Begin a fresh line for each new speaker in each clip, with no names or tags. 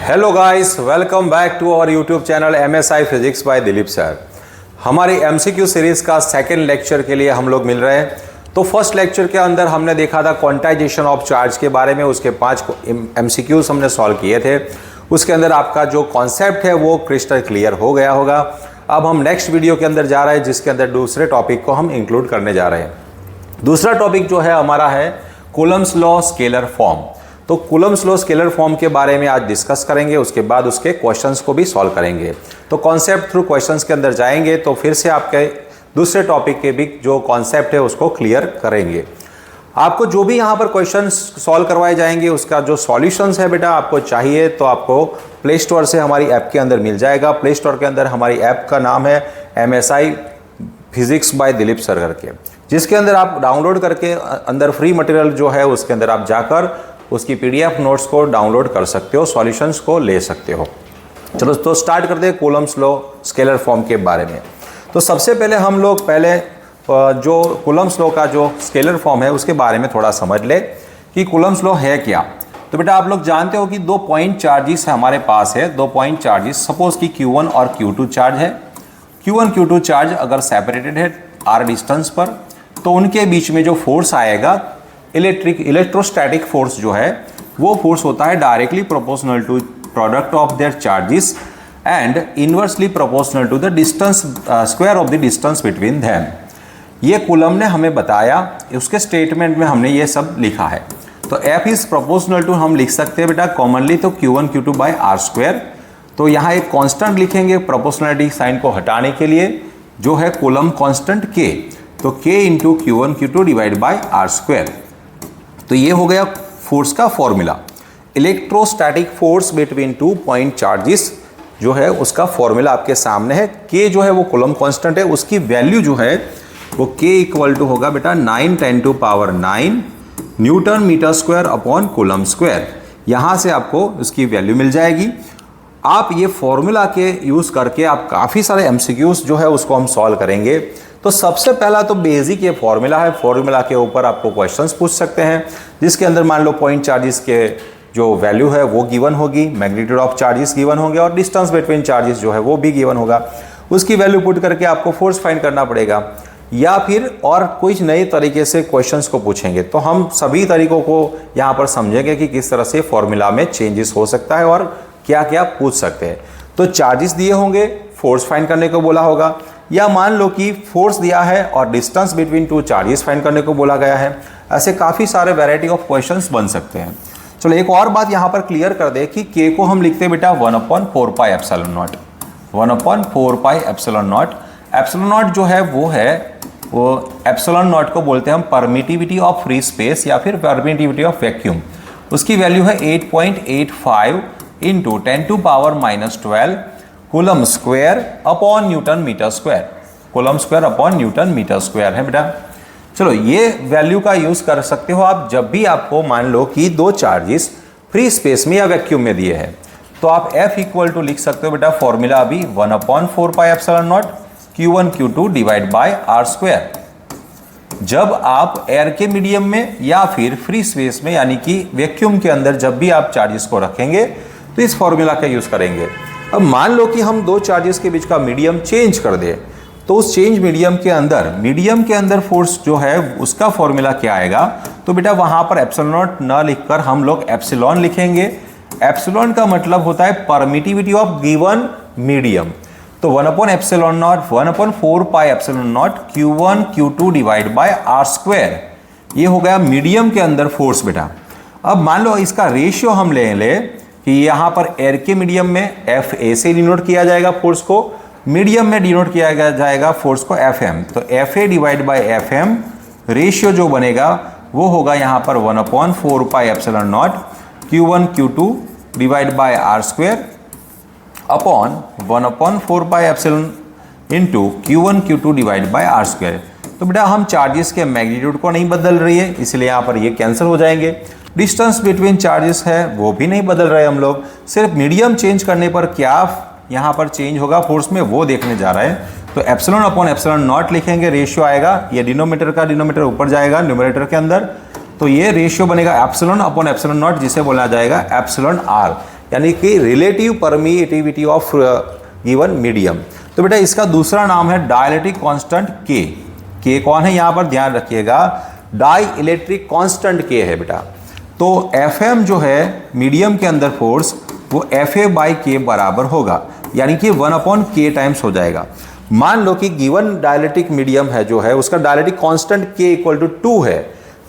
Hello guys, welcome back to our YouTube channel MSI physics by Dilip sir. हमारी MCQ series का second lecture के लिए हम लोग मिल रहे हैं। तो फर्स्ट लेक्चर के अंदर हमने देखा था क्वांटाइजेशन ऑफ चार्ज के बारे में, उसके 5 MCQs हमने सॉल्व किए थे। उसके अंदर आपका जो कॉन्सेप्ट है वो क्रिस्टल क्लियर हो गया होगा। अब हम नेक्स्ट वीडियो के अंदर जा रहे हैं जिसके अंदर दूसरे टॉपिक को हम इंक्लूड करने जा रहे हैं। दूसरा टॉपिक जो है हमारा है कूलम्स लॉ स्केलर फॉर्म। तो कूलम्स लॉ स्केलर फॉर्म के बारे में आज डिस्कस करेंगे, उसके बाद उसके क्वेश्चंस को भी सॉल्व करेंगे। तो कॉन्सेप्ट थ्रू क्वेश्चंस के अंदर जाएंगे तो फिर से आपके दूसरे टॉपिक के भी जो कॉन्सेप्ट है उसको क्लियर करेंगे। आपको जो भी यहाँ पर क्वेश्चंस सॉल्व करवाए जाएंगे उसका जो सॉल्यूशंस है बेटा आपको चाहिए तो आपको प्ले स्टोर से हमारी ऐप के अंदर मिल जाएगा। प्ले स्टोर के अंदर हमारी ऐप का नाम है MSI physics by Dilip sir करके, जिसके अंदर आप डाउनलोड करके अंदर फ्री मटेरियल जो है उसके अंदर आप जाकर उसकी PDF नोट्स को डाउनलोड कर सकते हो, सॉल्यूशंस को ले सकते हो। चलो तो स्टार्ट करते हैं कूलम्स लॉ स्केलर फॉर्म के बारे में। तो सबसे पहले हम लोग जो कूलम्स लॉ का जो स्केलर फॉर्म है उसके बारे में थोड़ा समझ ले कि कूलम्स लॉ है क्या। तो बेटा आप लोग जानते हो कि 2 पॉइंट चार्जेस हमारे पास है, 2 पॉइंट चार्जेस। सपोज कि Q1 और Q2 चार्ज है। Q1 Q2 चार्ज अगर सेपरेटेड है r डिस्टेंस पर तो उनके बीच में जो फोर्स आएगा इलेक्ट्रोस्टैटिक फोर्स जो है वो फोर्स होता है directly proportional to product of their charges and inversely proportional to the distance square of the distance between them. ये कूलम ने हमें बताया, उसके स्टेटमेंट में हमने ये सब लिखा है। तो F इज प्रोपोर्शनल टू हम लिख सकते हैं बेटा कॉमनली तो Q1 Q2 bye r square. तो यहाँ एक कांस्टेंट लिखेंगे प्रोपोर्शनलिटी साइन को हटाने के लिए जो है कूलम कांस्टेंट K। तो K into Q1 Q2 divide by r square. तो ये हो गया फोर्स का formula. Electrostatic force between 2 point charges जो है उसका फॉर्मूला आपके सामने है। K जो है वो कूलम कांस्टेंट है, उसकी वैल्यू जो है वो K इक्वल टू होगा बेटा 9×10⁹ newton metre square upon coulomb square. यहाँ से आपको उसकी वैल्यू मिल जाएगी। आप ये फॉर्मूला के यूज़ करके आप काफ़ी सारे MCQs जो है उसको हम सॉल्व करेंगे। तो सबसे पहला तो बेसिक ये फॉर्मूला है, फॉर्मूला के ऊपर आपको क्वेश्चंस पूछ सकते हैं जिसके अंदर मान लो पॉइंट चार्जेस के जो वैल्यू है वो गिवन होगी, मैग्नीट्यूड ऑफ चार्जेस गिवन होंगे और डिस्टेंस बिटवीन चार्जेस जो है वो भी गिवन होगा। उसकी वैल्यू पुट करके आपको फोर्स फाइंड करना पड़ेगा या फिर और कुछ नए तरीके से क्वेश्चंस को पूछेंगे। तो हम सभी तरीकों को यहाँ पर समझेंगे कि किस तरह से फॉर्मूला में चेंजेस हो सकता है और क्या क्या पूछ सकते हैं। तो चार्जेस दिए होंगे, फोर्स फाइंड करने को बोला होगा, या मान लो कि फोर्स दिया है और डिस्टेंस बिटवीन 2 चार्जेस फाइंड करने को बोला गया है। ऐसे काफ़ी सारे वैरायटी ऑफ क्वेश्चंस बन सकते हैं। चलो एक और बात यहाँ पर क्लियर कर दे कि K को हम लिखते हैं बेटा 1/4πε0। 1/4πε0। ε0 जो है वो ε0 को बोलते हैं हम परमिटिविटी ऑफ फ्री स्पेस या फिर परमिटिविटी ऑफ वैक्यूम। उसकी वैल्यू है 8.85 into 10⁻⁻12 coulomb square upon newton metre square. Coulomb square upon newton metre square है बेटा। चलो ये वैल्यू का यूज कर सकते हो आप जब भी आपको मान लो कि 2 चार्जेस फ्री स्पेस में या वैक्यूम में दिए हैं। तो आप F इक्वल टू लिख सकते हो बेटा फॉर्मूला अभी 1/4πε0 Q1 Q2 divide by r square. जब आप एयर के मीडियम में या फिर फ्री स्पेस में यानी कि वैक्यूम के अंदर जब भी आप चार्जेस को रखेंगे तो इस फॉर्मूला का यूज करेंगे। अब मान लो कि हम 2 चार्जेस के बीच का मीडियम चेंज कर दें तो उस चेंज मीडियम के अंदर फोर्स जो है उसका फॉर्मूला क्या आएगा। तो बेटा वहां पर ε0 न लिखकर हम लोग एप्सिलॉन लिखेंगे। एप्सिलॉन का मतलब होता है परमिटिविटी ऑफ गिवन मीडियम। तो 1/4πε0 Q1 Q2 divide by r square. ये हो गया मीडियम के अंदर फोर्स बेटा। अब मान लो इसका रेशियो हम ले कि यहाँ पर एयर के मीडियम में FA से डिनोट किया जाएगा फोर्स को, मीडियम में डिनोट किया जाएगा फोर्स को FM। तो FA divide by FM ratio जो बनेगा वो होगा यहाँ पर 1/4πε0 Q1 Q2 divide by r square upon 1/4πε into Q1 Q2 divide by r square. तो बेटा हम चार्जेस के मैग्नीट्यूड को नहीं बदल रही है इसलिए यहाँ पर ये कैंसिल हो जाएंगे। डिस्टेंस बिटवीन चार्जेस है वो भी नहीं बदल रहे हम लोग, सिर्फ मीडियम चेंज करने पर क्या यहाँ पर चेंज होगा फोर्स में वो देखने जा रहे हैं। तो ε/ε0 लिखेंगे, रेशियो आएगा, ये डिनोमीटर का डिनोमीटर ऊपर जाएगा न्यूमरेटर के अंदर। तो ये रेशियो बनेगा ε/ε0 जिसे बोला जाएगा εr। यानी कि relative permittivity of given medium. तो बेटा इसका दूसरा नाम है डाइलेक्ट्रिक कांस्टेंट के। के कौन है यहाँ पर ध्यान रखिएगा, डाई इलेक्ट्रिक कांस्टेंट के है बेटा। तो Fm जो है मीडियम के अंदर फोर्स वो Fa/K बराबर होगा, यानी कि 1/K टाइम्स हो जाएगा। मान लो कि गिवन डाइलेक्ट्रिक मीडियम है जो है उसका डाइलेक्ट्रिक कांस्टेंट K = 2 है,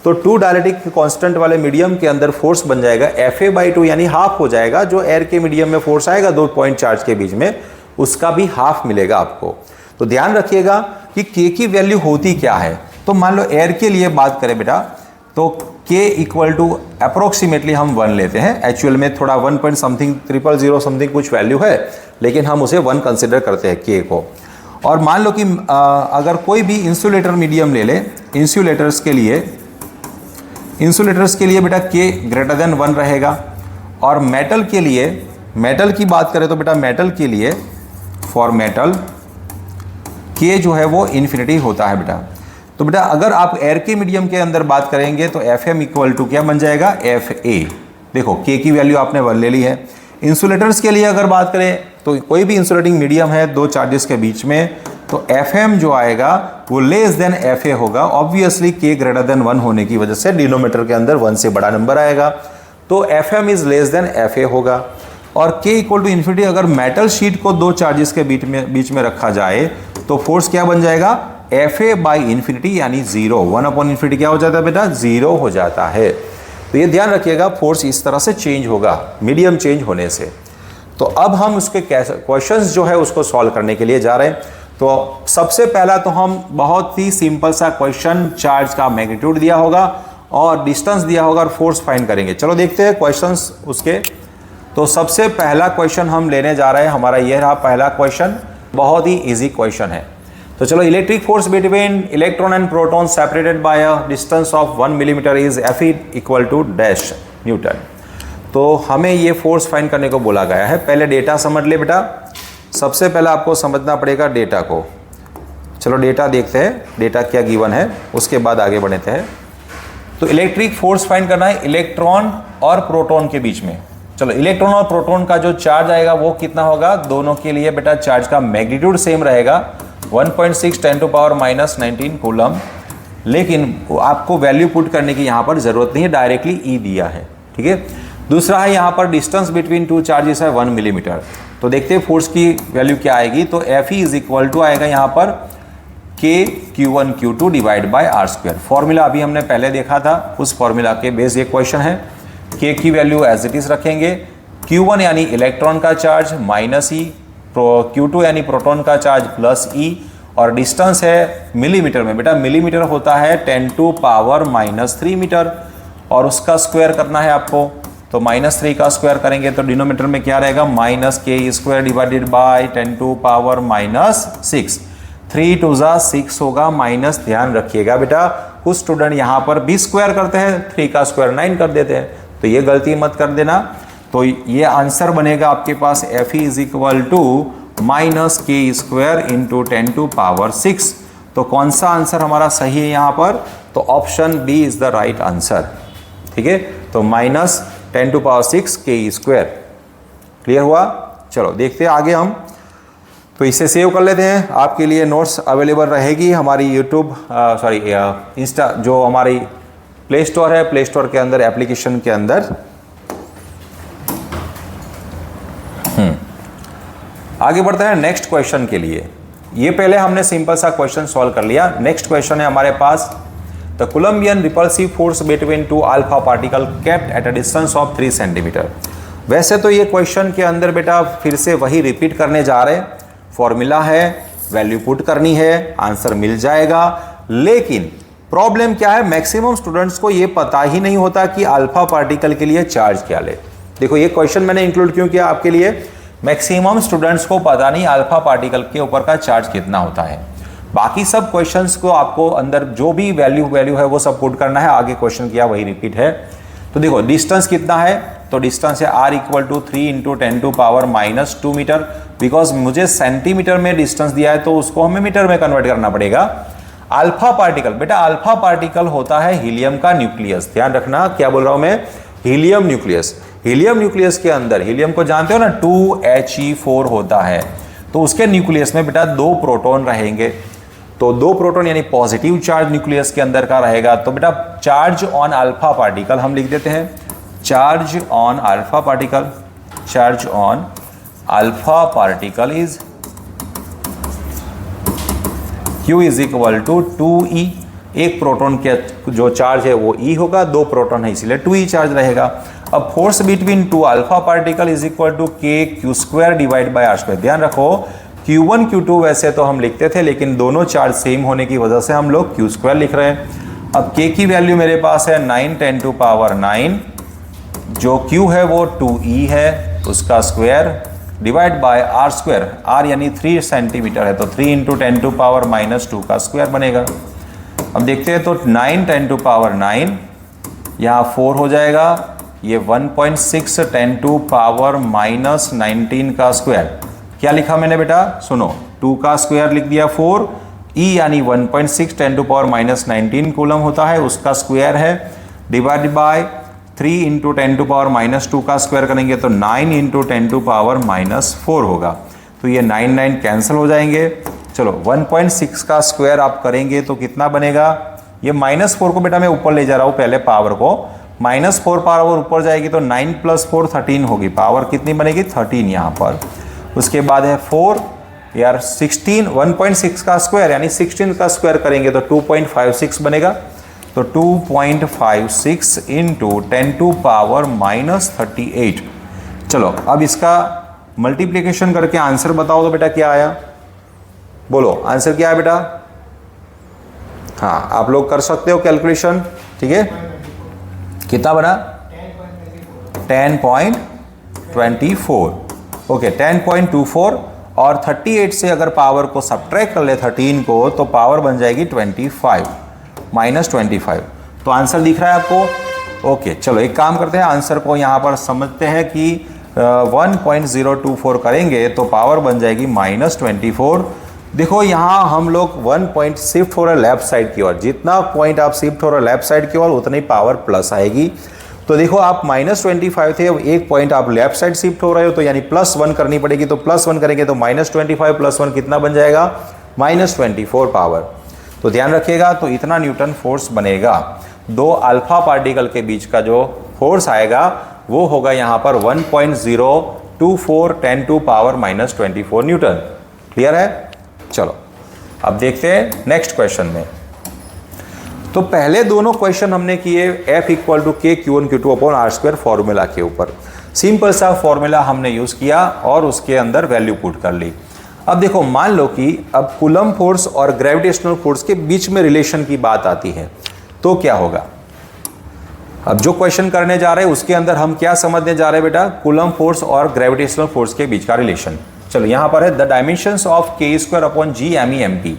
तो 2 डाइलेक्ट्रिक कांस्टेंट वाले मीडियम के अंदर फोर्स बन जाएगा Fa/2 यानी हाफ हो जाएगा। जो एयर के मीडियम में फोर्स आएगा 2 पॉइंट चार्ज के बीच में, उसका भी हाफ मिलेगा आपको। तो ध्यान रखिएगा कि K की वैल्यू होती क्या है। तो मान लो एयर के लिए बात करें बेटा, तो K = अप्रोक्सीमेटली हम 1 लेते हैं। एक्चुअल में थोड़ा 1 पॉइंट समथिंग 000 समथिंग कुछ वैल्यू है, लेकिन हम उसे 1 कंसिडर करते हैं K को। और मान लो कि अगर कोई भी इंसुलेटर मीडियम ले ले, इंसुलेटर्स के लिए बेटा K > 1 रहेगा। और मेटल के लिए, मेटल की बात करें तो बेटा मेटल के लिए फॉर मेटल K जो है वो इन्फिनिटी होता है बेटा। तो बेटा अगर आप एयर के मीडियम के अंदर बात करेंगे तो Fm = क्या बन जाएगा, Fa। देखो K की वैल्यू आपने 1 ले ली है। इंसुलेटर्स के लिए अगर बात करें तो कोई भी इंसुलेटिंग मीडियम है 2 चार्जेस के बीच में, तो Fm जो आएगा वो लेस देन Fa होगा। ऑब्वियसली K > 1 होने की वजह से डिनोमीटर के अंदर 1 से बड़ा नंबर आएगा, तो Fm is less than Fa होगा। और K = इन्फिनिटी अगर मेटल शीट को 2 चार्जेस के बीच में रखा जाए तो फोर्स क्या बन जाएगा, Fa/∞ यानी 0। 1/∞ क्या हो जाता है बेटा, 0 हो जाता है। तो ये ध्यान रखिएगा, फोर्स इस तरह से चेंज होगा मीडियम चेंज होने से। तो अब हम उसके क्वेश्चंस जो है उसको सॉल्व करने के लिए जा रहे हैं। तो सबसे पहला तो हम बहुत ही सिंपल सा क्वेश्चन, चार्ज का मैग्नीट्यूड दिया होगा और डिस्टेंस दिया होगा और फोर्स फाइंड करेंगे। चलो देखते हैं क्वेश्चंस उसके। तो सबसे पहला क्वेश्चन हम लेने जा रहे हैं, हमारा ये रहा पहला क्वेश्चन, बहुत ही इजी क्वेश्चन है। तो चलो, electric force between electron and proton separated by a distance of 1 millimetre is Fe = dash Newton. तो हमें ये फोर्स फाइंड करने को बोला गया है। पहले डेटा समझ ले बेटा, सबसे पहले आपको समझना पड़ेगा डेटा को। चलो डेटा देखते हैं, डेटा क्या गिवन है, उसके बाद आगे बढ़ते हैं। तो इलेक्ट्रिक फोर्स फाइंड करना है इलेक्ट्रॉन और प्रोटॉन के बीच में। चलो, इलेक्ट्रॉन और प्रोटॉन का जो चार्ज आएगा वो कितना होगा, दोनों के लिए बेटा चार्ज का मैग्नीट्यूड सेम रहेगा, 1.6 × 10⁻19 कूलम। लेकिन आपको वैल्यू पुट करने की यहाँ पर जरूरत नहीं है, डायरेक्टली E दिया है, ठीक है। दूसरा है यहाँ पर डिस्टेंस बिटवीन 2 चार्जेस है 1 मिलीमीटर। तो देखते हैं फोर्स की वैल्यू क्या आएगी। तो Fe = आएगा यहाँ पर K Q1 Q2 / R²। Formula अभी हमने पहले देखा था, उस फॉर्मूला के बेस ये क्वेश्चन है। K की वैल्यू एज इट इज रखेंगे, Q1 यानी इलेक्ट्रॉन का चार्ज -E, Q2 यानी प्रोटॉन का चार्ज +E, और डिस्टेंस है मिलीमीटर में। बेटा मिलीमीटर होता है 10⁻³ मीटर, और उसका स्क्वायर करना है आपको। तो -3 का स्क्वायर करेंगे तो डिनोमीटर में क्या रहेगा, -K² / 10⁻⁻6। 3 × 6 होगा, माइनस ध्यान रखिएगा बेटा, कुछ स्टूडेंट यहाँ पर भी स्क्वायर करते हैं, 3 का स्क्वायर 9 कर देते हैं, तो ये गलती मत कर देना। तो ये आंसर बनेगा आपके पास Fe = -K² × 10⁻⁶। तो कौन सा आंसर हमारा सही है यहाँ पर, तो option B is the right answer, ठीक है। तो -10⁻⁶ K²। क्लियर हुआ। चलो देखते हैं आगे हम। तो इसे सेव कर लेते हैं, आपके लिए नोट्स अवेलेबल रहेगी हमारी इंस्टा जो हमारी प्ले स्टोर है, प्ले स्टोर के अंदर एप्लीकेशन के अंदर। आगे बढ़ते हैं नेक्स्ट क्वेश्चन के लिए। ये पहले हमने सिंपल सा क्वेश्चन सॉल्व कर लिया। नेक्स्ट क्वेश्चन है हमारे पास, the Coulombian repulsive force between 2 alpha particle kept at a distance of 3 centimetre. वैसे तो ये क्वेश्चन के अंदर बेटा फिर से वही रिपीट करने जा रहे हैं, फॉर्मूला है, वैल्यू पुट करनी है, आंसर मिल जाएगा। लेकिन प्रॉब्लम क्या है, मैक्सिमम स्टूडेंट्स को ये पता ही नहीं होता कि अल्फा पार्टिकल के लिए चार्ज क्या ले। देखो ये क्वेश्चन मैंने इंक्लूड क्यों किया आपके लिए, मैक्सिमम स्टूडेंट्स को पता नहीं अल्फा पार्टिकल के ऊपर का चार्ज कितना होता है। बाकी सब क्वेश्चंस को आपको अंदर जो भी वैल्यू है वो सब पुट करना है। आगे क्वेश्चन किया वही रिपीट है। तो देखो डिस्टेंस कितना है, तो डिस्टेंस है R = 3 × 10⁻⁻² मीटर। बिकॉज मुझे सेंटीमीटर में डिस्टेंस दिया है तो उसको हमें मीटर में कन्वर्ट करना पड़ेगा। अल्फा पार्टिकल, बेटा अल्फा पार्टिकल होता है हीलियम का न्यूक्लियस। ध्यान रखना क्या बोल रहा हूं मैं, हीलियम न्यूक्लियस। हीलियम न्यूक्लियस के अंदर, हीलियम को जानते हो ना 2He4 होता है, तो उसके न्यूक्लियस में बेटा 2 प्रोटॉन रहेंगे। तो 2 प्रोटॉन यानी पॉजिटिव चार्ज न्यूक्लियस के अंदर का रहेगा। तो बेटा चार्ज ऑन अल्फा पार्टिकल हम लिख देते हैं, charge on alpha particle, charge on alpha particle is Q is equal to 2E। एक प्रोटॉन के जो चार्ज है वो E होगा, 2 प्रोटॉन है इसीलिए 2E चार्ज रहेगा। अब force between 2 alpha particle is equal to KQ² divide by R²। ध्यान रखो Q1 Q2 वैसे तो हम लिखते थे, लेकिन दोनों चार्ज सेम होने की वजह से हम लोग Q² लिख रहे हैं। अब K की वैल्यू मेरे पास है 9 × 10⁹, जो Q है वो 2E है, उसका square divide by R²। R यानी 3 सेंटीमीटर है, तो 3 × 10⁻² का स्क्वायर बनेगा। अब देखते हैं तो 9 × 10⁹, यहाँ 4 हो जाएगा, ये 1.6 × 10⁻19 का स्क्वायर। क्या लिखा मैंने बेटा, सुनो, 2 का स्क्वायर लिख दिया 4, E यानी 1.6 × 10⁻19 कूलम होता है, उसका स्क्वायर है, डिवाइड बाय 3 × 10⁻² का स्क्वायर करेंगे तो 9 × 10⁻4 होगा। तो ये 9 9 कैंसिल हो जाएंगे। चलो 1.6 का स्क्वायर आप करेंगे तो कितना बनेगा, ये -4 को बेटा मैं ऊपर ले जा रहा हूँ, पहले पावर को, -4 पावर ऊपर जाएगी तो 9 + 4 13 होगी, पावर कितनी बनेगी 13 यहाँ पर। उसके बाद है 4 यार 16, 1.6 का स्क्वायर यानी 16 का स्क्वायर करेंगे तो 2.56 बनेगा। तो 2.56 × 10⁻38। चलो अब इसका मल्टीप्लिकेशन करके आंसर बताओ तो बेटा क्या आया, बोलो आंसर क्या है बेटा। हाँ आप लोग कर सकते हो कैलकुलेशन, ठीक है। कितना बना 10.24, ओके 10.24, और 38 से अगर पावर को सब्ट्रैक्ट कर ले 13 को तो पावर बन जाएगी 25 -25। तो आंसर दिख रहा है आपको, ओके। चलो एक काम करते हैं, आंसर को यहाँ पर समझते हैं कि 1.024 करेंगे तो पावर बन जाएगी -24। देखो यहाँ हम लोग 1 पॉइंट शिफ्ट हो रहा है लेफ्ट साइड की ओर, जितना पॉइंट आप शिफ्ट हो रहा है लेफ्ट साइड की ओर उतनी पावर प्लस आएगी। तो देखो आप -25 थे, अब 1 पॉइंट आप लेफ्ट साइड शिफ्ट हो रहे हो तो यानी +1 करनी पड़ेगी, तो +1 करेंगे तो -25 + 1 कितना बन जाएगा -24 पावर। तो ध्यान रखिएगा, तो इतना न्यूटन फोर्स बनेगा। 2 अल्फा पार्टिकल के बीच का जो फोर्स आएगा वो होगा यहाँ पर 1.024 × 10⁻24 न्यूटन। क्लियर है। चलो अब देखते हैं नेक्स्ट क्वेश्चन में। तो पहले दोनों क्वेश्चन हमने किए F = KQ1 Q2/R² फॉर्मूला के ऊपर। सिंपल सा फॉर्मूला हमने यूज किया और उसके अंदर वैल्यू पुट कर ली। अब देखो मान लो कि अब कूलम फोर्स और ग्रेविटेशनल फोर्स के बीच में रिलेशन की बात आती है तो क्या होगा। अब जो क्वेश्चन करने जा रहे हैं उसके अंदर हम क्या समझने जा रहे हैं बेटा, कूलम फोर्स और ग्रेविटेशनल फोर्स के बीच का रिलेशन। चलो यहाँ पर है द डायमेंशंस ऑफ K²/G_ME_MP।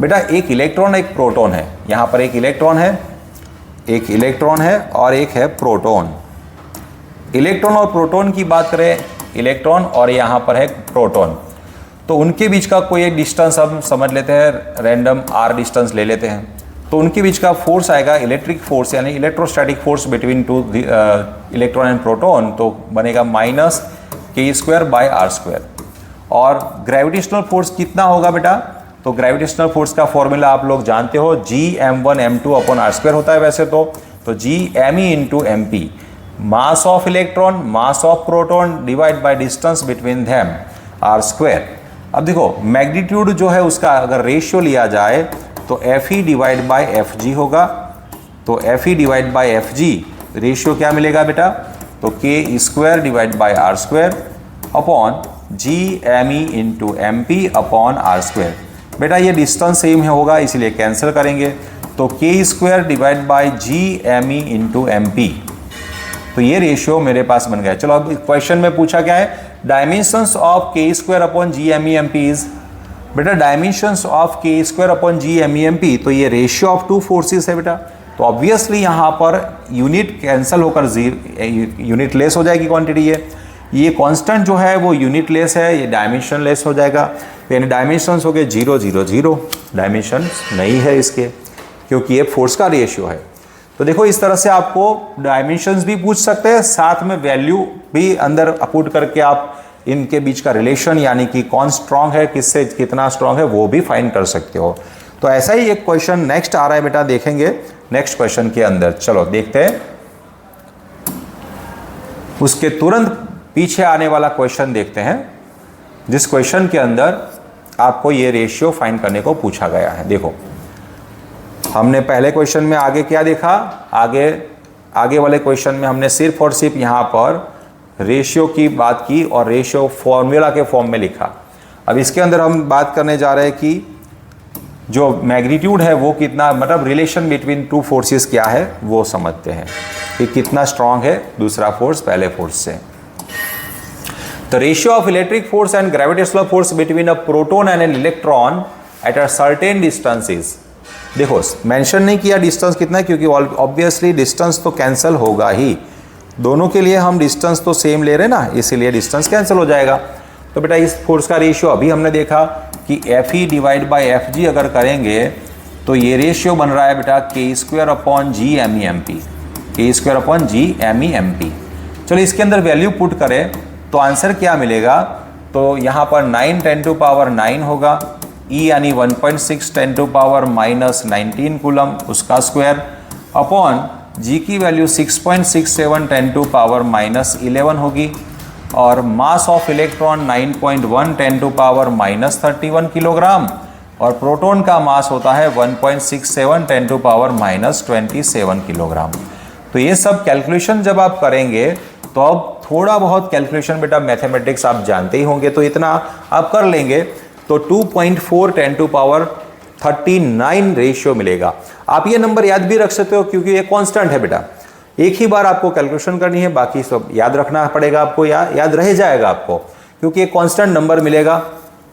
बेटा एक इलेक्ट्रॉन एक प्रोटॉन है, यहाँ पर एक इलेक्ट्रॉन है और एक है प्रोटॉन। इलेक्ट्रॉन और प्रोटॉन की बात करें, इलेक्ट्रॉन और यहाँ पर है प्रोटॉन, तो उनके बीच का कोई एक डिस्टेंस हम समझ लेते हैं, रैंडम r डिस्टेंस ले लेते हैं। तो उनके बीच का फोर्स आएगा इलेक्ट्रिक फोर्स यानी electrostatic force between 2 electron and proton, तो बनेगा -K²/R²। और ग्रेविटेशनल फोर्स कितना होगा बेटा, तो ग्रेविटेशनल फोर्स का फॉर्मूला आप लोग जानते हो, Gm1m2/R² होता है वैसे तो Gme × MP, mass of electron mass of proton divide by distance between them R²। अब देखो मैग्नीट्यूड जो है उसका अगर रेशियो लिया जाए तो Fe डिवाइड बाय Fg होगा। तो Fe divide by Fg ratio क्या मिलेगा बेटा, तो K² divide by R² upon Gme × MP/R²। बेटा ये डिस्टेंस सेम है होगा इसलिए कैंसिल करेंगे, तो K² divide by Gme × MP, तो ये रेशियो मेरे पास बन गया। चलो अब क्वेश्चन में पूछा क्या है, डायमेंशंस ऑफ K²/G_ME_MP इज। बेटा डायमेंशंस ऑफ K²/G_ME_MP, तो ये रेशियो ऑफ 2 फोर्सेस है बेटा, तो ऑब्वियसली यहाँ पर यूनिट कैंसिल होकर यूनिट लेस हो जाएगी क्वांटिटी। ये कांस्टेंट जो है वो यूनिट लेस है, ये डायमेंशन लेस हो जाएगा, यानी डायमेंशंस हो गए 0 0 0, डायमेंशन नहीं है इसके क्योंकि ये फोर्स का रेशियो है। तो देखो इस तरह से आपको डायमेंशंस भी पूछ सकते हैं, साथ में वैल्यू भी अंदर पुट करके आप इनके बीच का रिलेशन यानी कि कौन स्ट्रांग है, किससे कितना स्ट्रांग है, वो भी फाइंड कर सकते हो। तो ऐसा ही एक क्वेश्चन नेक्स्ट आ रहा है बेटा, देखेंगे नेक्स्ट क्वेश्चन के अंदर। चलो देखते हैं, उसके तुरंत पीछे आने वाला क्वेश्चन देखते हैं, जिस क्वेश्चन के अंदर आपको ये रेशियो फाइंड करने को पूछा गया है। देखो हमने पहले क्वेश्चन में आगे क्या देखा, आगे वाले क्वेश्चन में हमने सिर्फ और सिर्फ यहाँ पर रेशियो की बात की और रेशियो फॉर्मूला के फॉर्म में लिखा। अब इसके अंदर हम बात करने जा रहे हैं कि जो मैग्नीट्यूड है वो कितना, मतलब रिलेशन बिटवीन टू फोर्सेस क्या है वो समझते हैं कि कितना स्ट्रांग है दूसरा फोर्स पहले फोर्स से। The ratio of electric force and gravitational force between a proton and an electron eight a certain distance is. देखो मेंशन नहीं किया डिस्टेंस कितना है, क्योंकि ऑब्वियसली डिस्टेंस तो कैंसिल होगा ही, दोनों के लिए हम डिस्टेंस तो सेम ले रहे हैं ना, इसीलिए डिस्टेंस कैंसिल हो जाएगा। तो बेटा इस फोर्स का रेशियो अभी हमने देखा कि FE डिवाइड बाई FG अगर करेंगे तो ये रेशियो बन रहा है बेटा K² upon G MEMP, K² upon G MEMP। चलो इसके अंदर वैल्यू पुट करें तो आंसर क्या मिलेगा, तो यहाँ पर 9 10⁻⁹ होगा, E यानी 1.6 10⁻⁻19 कूलम उसका स्क्वायर अपॉन G की वैल्यू 6.67 10⁻⁻11 होगी और मास ऑफ इलेक्ट्रॉन 9.1 10⁻⁻31 किलोग्राम और प्रोटॉन का मास होता है 1.67 10⁻⁻27 किलोग्राम। तो ये सब कैलकुलेशन जब आप करेंगे तो अब थोड़ा बहुत कैलकुलेशन बेटा मैथमेटिक्स आप जानते ही होंगे, तो इतना आप कर लेंगे तो 2.4 10⁻39 रेशियो मिलेगा। आप ये नंबर याद भी रख सकते हो क्योंकि ये कांस्टेंट है बेटा, एक ही बार आपको कैलकुलेशन करनी है, बाकी सब याद रखना पड़ेगा आपको, याद रह जाएगा आपको, क्योंकि एक कांस्टेंट नंबर मिलेगा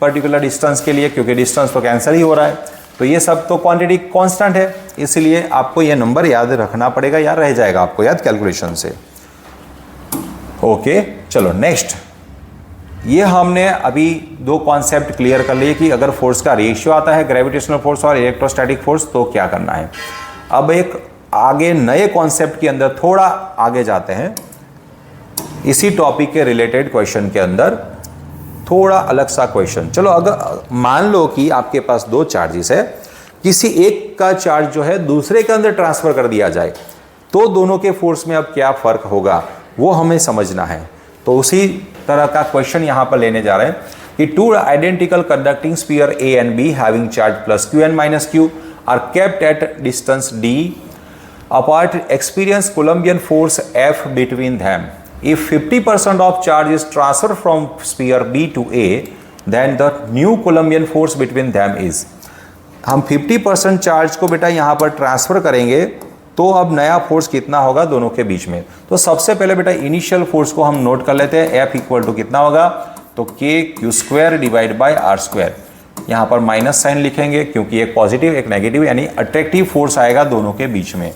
पर्टिकुलर डिस्टेंस के लिए, क्योंकि डिस्टेंस तो कैंसिल ही हो रहा है, तो ये सब तो क्वांटिटी कांस्टेंट है, इसलिए आपको ये नंबर याद रखना पड़ेगा, याद रह जाएगा आपको याद कैलकुलेशन से। ओके चलो नेक्स्ट, ये हमने अभी दो कॉन्सेप्ट क्लियर कर लिए कि अगर फोर्स का रेशियो आता है ग्रेविटेशनल फोर्स और इलेक्ट्रोस्टैटिक फोर्स तो क्या करना है। अब एक आगे नए कॉन्सेप्ट के अंदर थोड़ा आगे जाते हैं, इसी टॉपिक के रिलेटेड क्वेश्चन के अंदर थोड़ा अलग सा क्वेश्चन। चलो अगर मान लो कि आपके पास दो चार्जेस है, किसी एक का चार्ज जो है दूसरे के अंदर ट्रांसफर कर दिया जाए तो दोनों के फोर्स में अब क्या फर्क होगा वो हमें समझना है। तो उसी तरह का क्वेश्चन यहां पर लेने जा रहे हैं कि two identical conducting sphere A and B having charge plus Q and minus Q are kept at distance D apart experience Coulombian force F between them. If 50% of charge is transferred from sphere B to A, then the new Coulombian force between them is. हम 50% charge को बेटा यहाँ पर transfer करेंगे तो अब नया force कितना होगा दोनों के बीच में। तो सबसे पहले बेटा इनिशियल फोर्स को हम नोट कर लेते हैं, F इक्वल टू कितना होगा, तो KQ² डिवाइड बाई R²। यहाँ पर माइनस साइन लिखेंगे क्योंकि एक पॉजिटिव एक नेगेटिव यानी अट्रैक्टिव फोर्स आएगा दोनों के बीच में।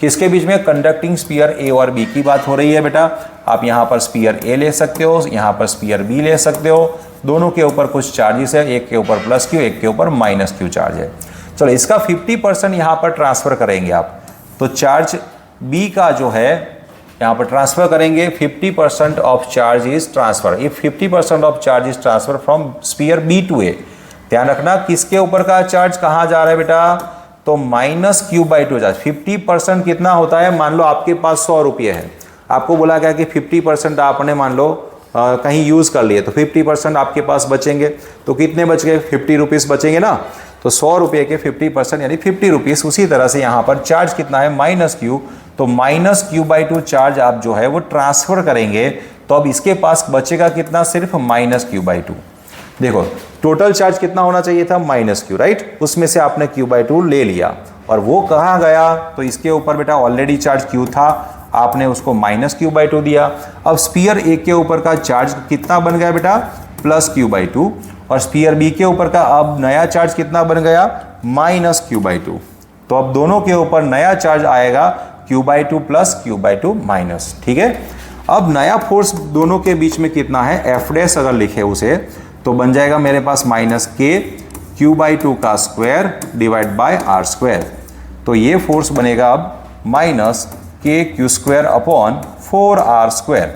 किसके बीच में, कंडक्टिंग स्फीयर A और B की बात हो रही है बेटा। आप यहाँ पर स्फीयर A ले सकते हो, यहाँ पर स्फीयर B ले सकते हो, दोनों के ऊपर कुछ चार्जेस है, एक के ऊपर प्लस Q एक के ऊपर माइनस Q चार्ज है। चलो इसका 50% यहाँ पर ट्रांसफर करेंगे आप, तो चार्ज B का जो है यहाँ पर ट्रांसफर करेंगे 50% of charge is transfer. If 50% of charge is transfer from sphere B to A, ध्यान रखना किसके ऊपर का चार्ज कहाँ जा रहा है बेटा, तो माइनस Q/2 चार्ज। 50% कितना होता है, मान लो आपके पास 100 रुपये है, आपको बोला गया कि 50% आपने मान लो कहीं यूज़ कर लिए तो 50% आपके पास बचेंगे, तो कितने बच गए, 50 रुपीज़ बचेंगे ना। तो 100 रुपये के 50% यानी 50 रुपीज़। उसी तरह से यहाँ पर चार्ज कितना है, माइनस Q, तो माइनस Q/2 चार्ज आप जो है वो ट्रांसफ़र करेंगे तो अब इसके पास बचेगा कितना, सिर्फ माइनस Q/2। देखो टोटल चार्ज कितना होना चाहिए था, माइनस Q, राइट, उसमें से आपने Q/2 ले लिया और वो कहाँ गया, तो इसके ऊपर बेटा ऑलरेडी चार्ज Q था, आपने उसको माइनस Q/2 दिया। अब स्फीयर A के ऊपर का चार्ज कितना बन गया बेटा, प्लस Q/2, और स्फीयर B के ऊपर का अब नया चार्ज कितना बन गया, माइनस Q/2। तो अब दोनों के ऊपर नया चार्ज आएगा Q/2 प्लस Q/2 माइनस, ठीक है। अब नया फोर्स दोनों के बीच में कितना है, F' अगर लिखे उसे तो बन जाएगा मेरे पास माइनस K Q/2 का स्क्वायर डिवाइड बाय R²। तो ये फोर्स बनेगा अब माइनस के क्यू स्क्वायर अपॉन 4r²।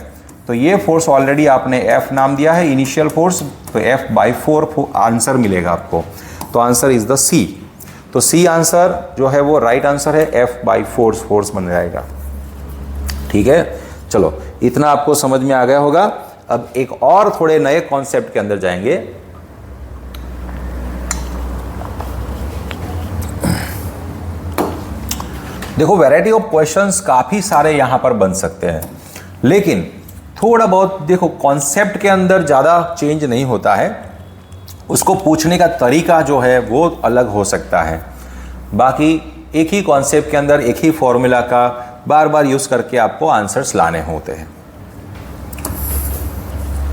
तो ये फोर्स ऑलरेडी आपने F नाम दिया है, इनिशियल फोर्स, तो F/4 आंसर मिलेगा आपको। तो आंसर इज द C। तो C आंसर जो है वो राइट आंसर है, F/4 फोर्स बन जाएगा। ठीक है, चलो इतना आपको समझ में आ गया होगा। अब एक और थोड़े नए कॉन्सेप्ट के अंदर जाएंगे। देखो वैरायटी ऑफ क्वेश्चंस काफी सारे यहां पर बन सकते हैं, लेकिन थोड़ा बहुत देखो कॉन्सेप्ट के अंदर ज़्यादा चेंज नहीं होता है, उसको पूछने का तरीका जो है वो अलग हो सकता है। बाकी एक ही कॉन्सेप्ट के अंदर एक ही फॉर्मूला का बार बार यूज करके आपको आंसर्स लाने होते हैं।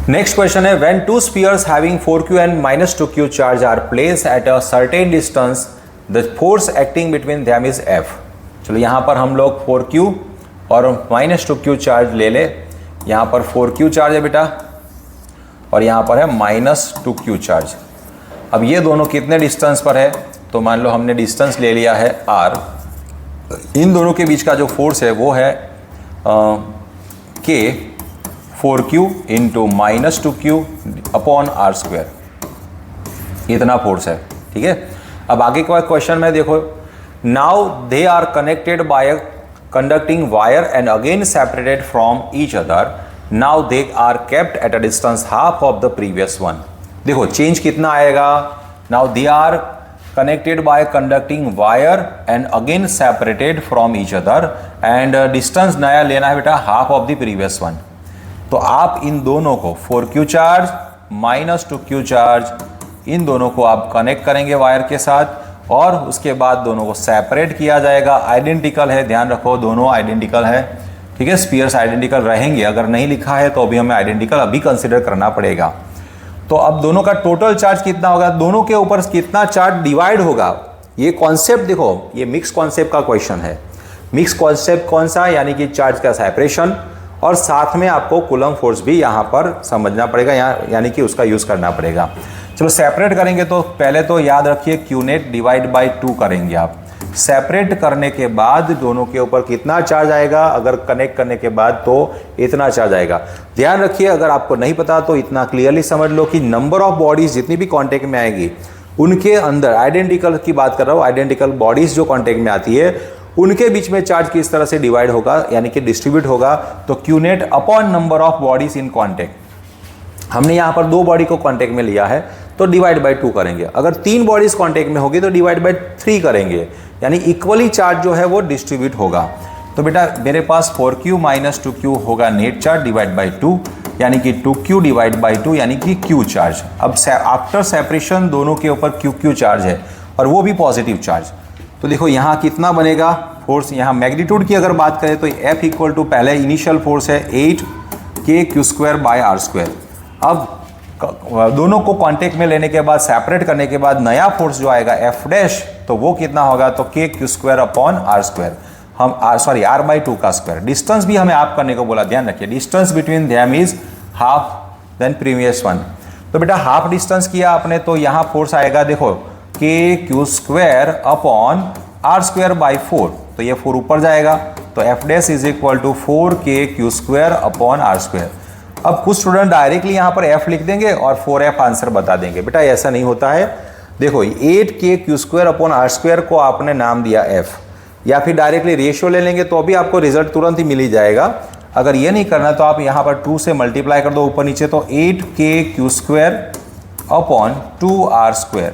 नेक्स्ट क्वेश्चन है, when two spheres having 4q and -2q charge are placed at a certain distance the force acting between them is F। चलो यहाँ पर हम लोग 4q और -2q चार्ज ले ले। यहाँ पर 4q चार्ज है बेटा और यहाँ पर है -2q चार्ज। अब ये दोनों कितने डिस्टेंस पर है, तो मान लो हमने डिस्टेंस ले लिया है r। इन दोनों के बीच का जो फोर्स है वो है k 4q into -2q upon r²। इतना फोर्स है। ठीक है, अब आगे का क्वेश्चन में देखो, now they are connected by a conducting wire and again separated from each other. Now they are kept at a distance half of the previous one. देखो चेंज कितना आएगा, now they are connected by conducting wire and again separated from each other and distance नया लेना है बेटा half of the previous one। तो आप इन दोनों को 4q charge -2q charge in दोनों को आप कनेक्ट करेंगे वायर के साथ और उसके बाद दोनों को सेपरेट किया जाएगा। आइडेंटिकल है, ध्यान रखो दोनों आइडेंटिकल है। ठीक है, स्फीयर्स आइडेंटिकल रहेंगे, अगर नहीं लिखा है तो अभी हमें आइडेंटिकल अभी कंसीडर करना पड़ेगा। तो अब दोनों का टोटल चार्ज कितना होगा, दोनों के ऊपर कितना चार्ज डिवाइड होगा। ये कॉन्सेप्ट देखो, ये मिक्स कॉन्सेप्ट का क्वेश्चन है। मिक्स कॉन्सेप्ट कौन सा, यानी कि चार्ज का सेपरेशन और साथ में आपको कूलम फोर्स भी यहाँ पर समझना पड़ेगा, यानी कि उसका यूज करना पड़ेगा। चलो सेपरेट करेंगे तो पहले तो याद रखिए Q नेट डिवाइड बाई 2 करेंगे आप। सेपरेट करने के बाद दोनों के ऊपर कितना चार्ज आएगा, अगर कनेक्ट करने के बाद तो इतना चार्ज आएगा। ध्यान रखिए, अगर आपको नहीं पता तो इतना क्लियरली समझ लो कि नंबर ऑफ बॉडीज जितनी भी कांटेक्ट में आएगी उनके अंदर आइडेंटिकल की बात कर रहा हूँ, आइडेंटिकल बॉडीज जो कांटेक्ट में आती है उनके बीच में चार्ज किस तरह से डिवाइड होगा, यानी कि डिस्ट्रीब्यूट होगा। तो Q net upon number of bodies in contact. हमने यहाँ पर 2 बॉडी को कांटेक्ट में लिया है तो डिवाइड बाय 2 करेंगे। अगर 3 बॉडीज कांटेक्ट में होगी तो डिवाइड बाय 3 करेंगे, यानी इक्वली चार्ज जो है वो डिस्ट्रीब्यूट होगा। तो बेटा मेरे पास 4q -2q होगा नेट चार्ज डिवाइड बाय 2, यानी कि 2q डिवाइड बाय 2 यानी कि q चार्ज। अब आफ्टर सेपरेशन दोनों के ऊपर q चार्ज है और वो भी पॉजिटिव चार्ज। तो देखो यहाँ कितना बनेगा फोर्स, यहाँ मैग्नीट्यूड की अगर बात करें तो F इक्वल टू पहले इनिशियल फोर्स है 8k⁴/r²। अब दोनों को कांटेक्ट में लेने के बाद सेपरेट करने के बाद नया फोर्स जो आएगा F' तो वो कितना होगा, तो k⁴ अपॉन r²। हम r/2 का स्क्वायर। डिस्टेंस भी हमें आप करने को बोला, ध्यान रखिए distance between them is half then previous one. तो बेटा हाफ डिस्टेंस किया आपने तो यहाँ फोर्स आएगा देखो k⁴ अपॉन r²/4। तो ये 4 ऊपर जाएगा तो F' is equal to 4k⁴ upon r²। अब कुछ स्टूडेंट डायरेक्टली यहाँ पर F लिख देंगे और 4F आंसर बता देंगे। बेटा ऐसा नहीं होता है। देखो 8k⁴ अपॉन r² को आपने नाम दिया F, या फिर डायरेक्टली रेशियो ले लेंगे तो अभी आपको रिजल्ट तुरंत ही मिल ही जाएगा। अगर ये नहीं करना तो आप यहाँ पर 2 से मल्टीप्लाई कर दो ऊपर नीचे, तो 8k⁴ अपॉन 2r²।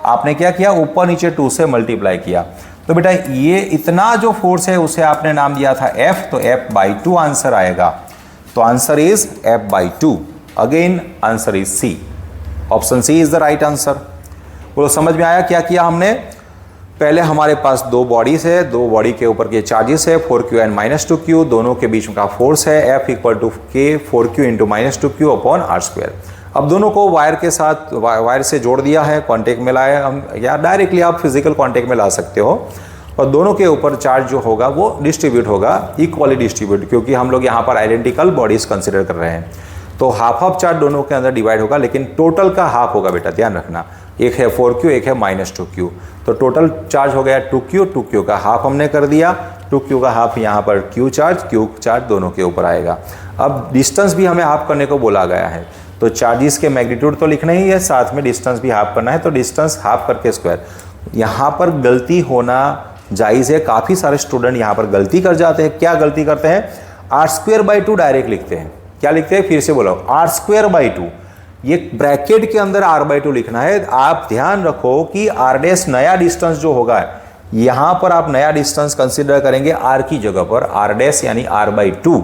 आपने क्या किया, ऊपर नीचे 2 से मल्टीप्लाई किया। तो बेटा ये इतना जो फोर्स है उसे आपने नाम दिया था F, तो F/2 आंसर आएगा। तो answer is F/2। Again answer is C। Option C is the right answer. बोलो समझ में आया क्या किया हमने। पहले हमारे पास 2 बॉडीज है, 2 बॉडी के ऊपर के चार्जेस है 4q एंड -2q, दोनों के बीच में का फोर्स है F equal to k⁴ into -2q upon r²। अब दोनों को वायर के साथ वायर से जोड़ दिया है, कांटेक्ट में लाए हम, या डायरेक्टली आप फिजिकल कांटेक्ट में ला सकते हो। और दोनों के ऊपर चार्ज जो होगा वो डिस्ट्रीब्यूट होगा, इक्वली डिस्ट्रीब्यूट, क्योंकि हम लोग यहाँ पर आइडेंटिकल बॉडीज कंसिडर कर रहे हैं। तो हाफ चार्ज दोनों के अंदर डिवाइड होगा, लेकिन टोटल का हाफ होगा बेटा, ध्यान रखना। एक है 4q, एक है -2q, तो टोटल चार्ज हो गया 2q का हाफ हमने कर दिया, 2q का हाफ यहाँ पर q चार्ज दोनों के ऊपर आएगा। अब डिस्टेंस भी हमें हाफ करने को बोला गया है, तो चार्जेस के मैग्नीट्यूड तो लिखना ही है, साथ में डिस्टेंस भी हाफ करना है, तो डिस्टेंस हाफ करके स्क्वायर। यहाँ पर गलती होना जायज़ है, काफ़ी सारे स्टूडेंट यहाँ पर गलती कर जाते हैं। क्या गलती करते हैं? r² डायरेक्ट लिखते हैं। क्या लिखते हैं? फिर से बोलो, r², ये ब्रैकेट के अंदर r/2 लिखना है। आप ध्यान रखो कि r' नया डिस्टेंस जो होगा, यहां पर आप नया डिस्टेंस कंसीडर करेंगे r की जगह पर, r' यानी r/2,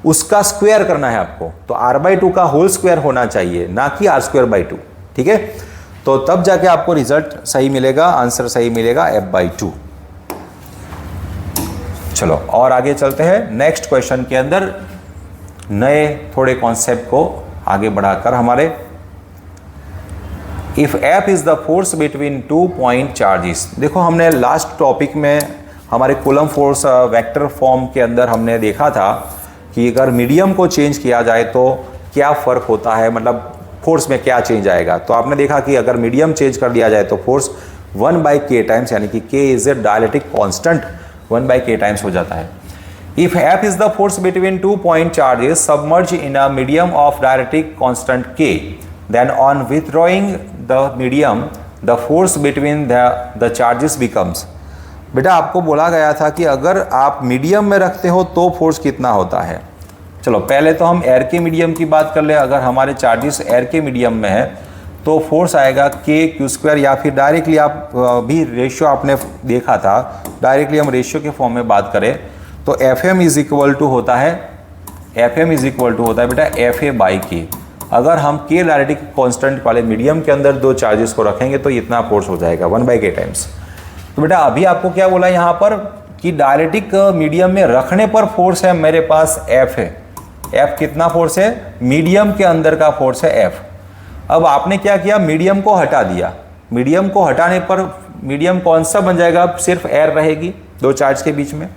उसका स्क्वायर करना है आपको, तो r/2 का होल स्क्वायर होना चाहिए, ना कि r²/2। ठीक है, तो तब जाके आपको रिजल्ट सही मिलेगा, आंसर सही मिलेगा f/2। चलो और आगे चलते हैं। नेक्स्ट क्वेश्चन के अंदर नए थोड़े कॉन्सेप्ट को आगे बढ़ाकर हमारे, if F is the force between 2 point charges. देखो हमने लास्ट टॉपिक में हमारे कूलम फोर्स वेक्टर फॉर्म के अंदर हमने देखा था कि अगर मीडियम को चेंज किया जाए तो क्या फ़र्क होता है, मतलब फोर्स में क्या चेंज आएगा। तो आपने देखा कि अगर मीडियम चेंज कर दिया जाए तो फोर्स 1/k टाइम्स, यानी कि k is a dielectric constant, 1/k times हो जाता है। If F is the force between 2 point charges submerged in a medium of dielectric constant K, then on withdrawing the medium, the force between the charges becomes। बेटा आपको बोला गया था कि अगर आप मीडियम में रखते हो तो फोर्स कितना होता है। चलो पहले तो हम एयर के मीडियम की बात कर ले। अगर हमारे चार्जेस एयर के मीडियम में है तो फोर्स आएगा k² या फिर डायरेक्टली आप भी रेशियो आपने देखा था, डायरेक्टली हम रेशियो के फॉर्म में बात करें तो Fm इज इक्वल टू होता है बेटा FA/K। अगर हम k डायरेक्ट्रिक कांस्टेंट वाले मीडियम के अंदर दो चार्जेस को रखेंगे तो इतना फोर्स हो जाएगा 1/k टाइम्स। तो बेटा अभी आपको क्या बोला यहाँ पर कि डायलेक्ट्रिक मीडियम में रखने पर फोर्स है मेरे पास F है। F कितना फोर्स है? मीडियम के अंदर का फोर्स है F। अब आपने क्या किया? मीडियम को हटा दिया। मीडियम को हटाने पर मीडियम कौन सा बन जाएगा? सिर्फ एयर रहेगी दो चार्ज के बीच में।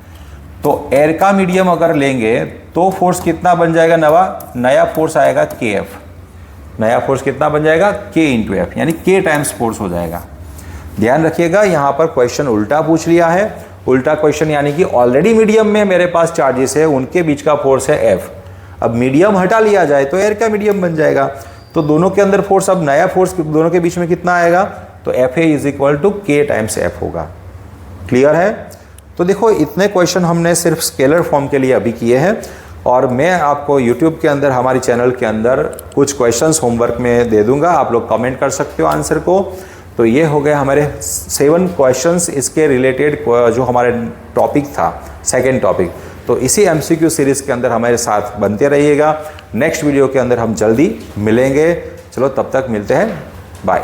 तो एयर का मीडियम अगर लेंगे तो फोर्स कितना बन जाएगा? नया फोर्स आएगा KF। नया फोर्स कितना बन जाएगा? K × F, यानी K टाइम्स फोर्स हो जाएगा। ध्यान रखिएगा यहाँ पर क्वेश्चन उल्टा पूछ लिया है। उल्टा क्वेश्चन यानी कि ऑलरेडी मीडियम में मेरे पास चार्जेस है, उनके बीच का फोर्स है F। अब मीडियम हटा लिया जाए तो एयर का मीडियम बन जाएगा, तो दोनों के अंदर फोर्स, अब नया फोर्स दोनों के बीच में कितना आएगा? तो FA is equal to K times F होगा। क्लियर है? तो देखो इतने क्वेश्चन हमने सिर्फ स्केलर फॉर्म के लिए अभी किए हैं, और मैं आपको YouTube के अंदर, हमारी चैनल के अंदर कुछ क्वेश्चंस होमवर्क में दे दूंगा, आप लोग कमेंट कर सकते हो आंसर को। तो ये हो गए हमारे 7 क्वेश्चंस इसके रिलेटेड जो हमारे टॉपिक था, सेकेंड टॉपिक। तो इसी MCQ सीरीज़ के अंदर हमारे साथ बनते रहिएगा। नेक्स्ट वीडियो के अंदर हम जल्दी मिलेंगे। चलो तब तक मिलते हैं, बाय।